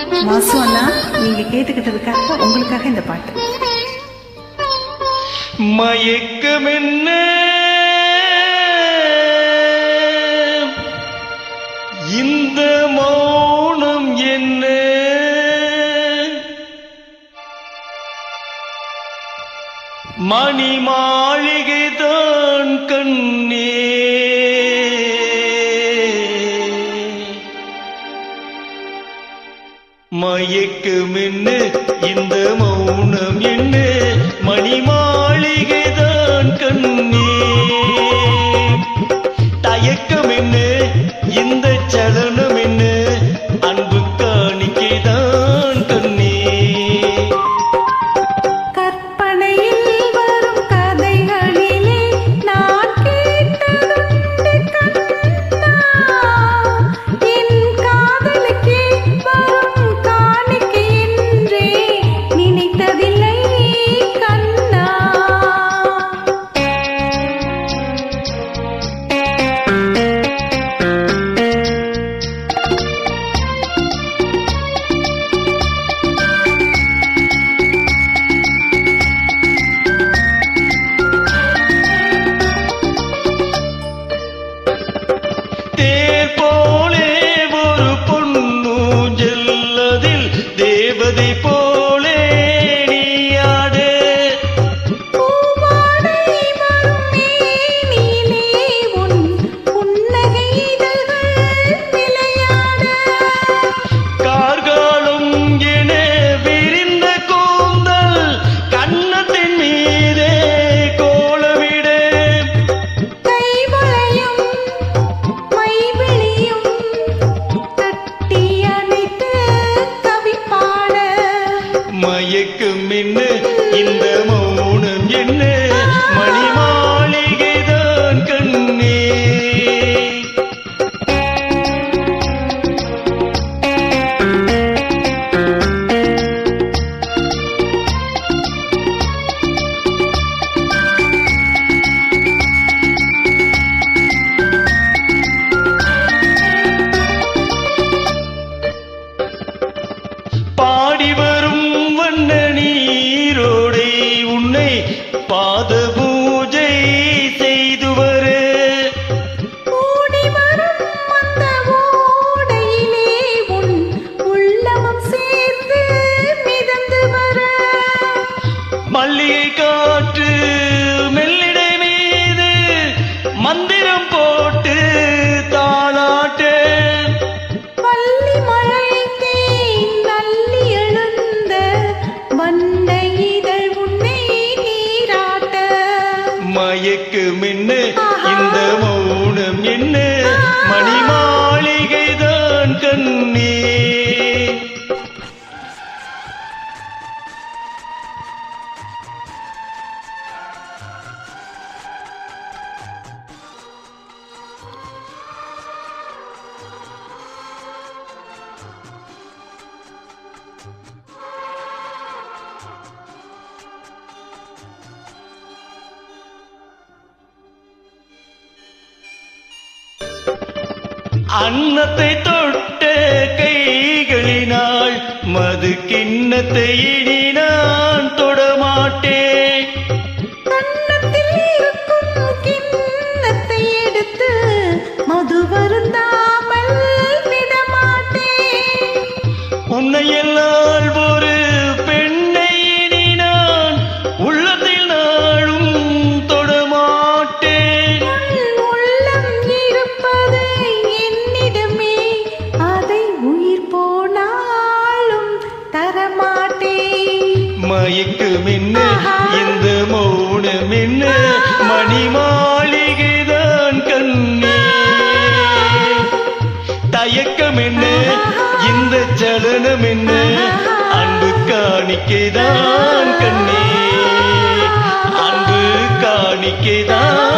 வாசு அண்ணா, நீங்க கேட்டுக்கிட்டதுக்காக உங்களுக்காக இந்த பாட்டு. மயக்கம் என்ன இந்த மௌனம் என்ன மணி மாளிகைதான் கண்ணே மயக்கம் என்ன இந்த மௌனம் என்ன மணி மாளிகைதான் கண்ணே தயக்கம் என்ன இந்த சலனம் என்ன அன்பு காணிக்கைதான் கண்ணே கற்பனையில் வரும் கதைகளிலே நான் கேட்டதுண்டு கண்ணா, என் காதலுக்கே வரும் காணிக்கை என்றே நினைத்ததில்லை கண்ணா. தேர் போலே ஒரு பொன்னூஞ்சல் அதில் தேவதை போலே நீயாடு பூவாடை வரும் மேனியிலே உன் புன்னகை இதழ்கள் விளையாட, கார்காலம் என விரிந்த கூந்தல் கன்னத்தின் மீதே கோலமிட கைவளையும் மைவிழியும் தட்டி அணைத்து கவி பாட, மயக்கம் என்ன இந்த மௌனம் என்ன மணி மாளிகைதான் கண்ணே பாடி வரும் வண்ண நீரோடை உன்னை பாத பூஜை செய்து வர ஓடி வரும் அந்த ஓடையிலே உன் உள்ளமும் சேர்ந்து மிதந்து வர, மல்லிகை காற்று மெல்லிடை மீது மந்திரம் போட்டு தாளாட்டு பள்ளி மழைக்கே நல்லி எழுந்த வண்ண இதழ் உன்னை நீராட்ட, மயக்கம் என்ன இந்த மௌனம் என்ன மணி மாளிகைதான் கண்ணே அன்னத்தை தொட்ட கைகளினால் மது கிண்ணத்தை இனி நான் தொடமாட்டேன் கன்னத்தில் இருக்கும் கிண்ணத்தை எடுத்து மது வருந்தாமல் விடமாட்டேன். உன்னை எல்லால் ஒரு பெண்ணை இனி நான் உள்ளத்தில் நாளும் தொடமாட்டேன் உன் உள்ளம் இருப்பது என்னிடமே, அதை உயிர் போனாலும் தரமாட்டேன். மயக்கம் என்ன இந்த மௌனம் என்ன மணி மாளிகைதான் கண்ணே தயக்கம் என்ன இந்த சலனம் என்ன அன்பு காணிக்கைதான் கண்ணே அன்பு காணிக்கைதான்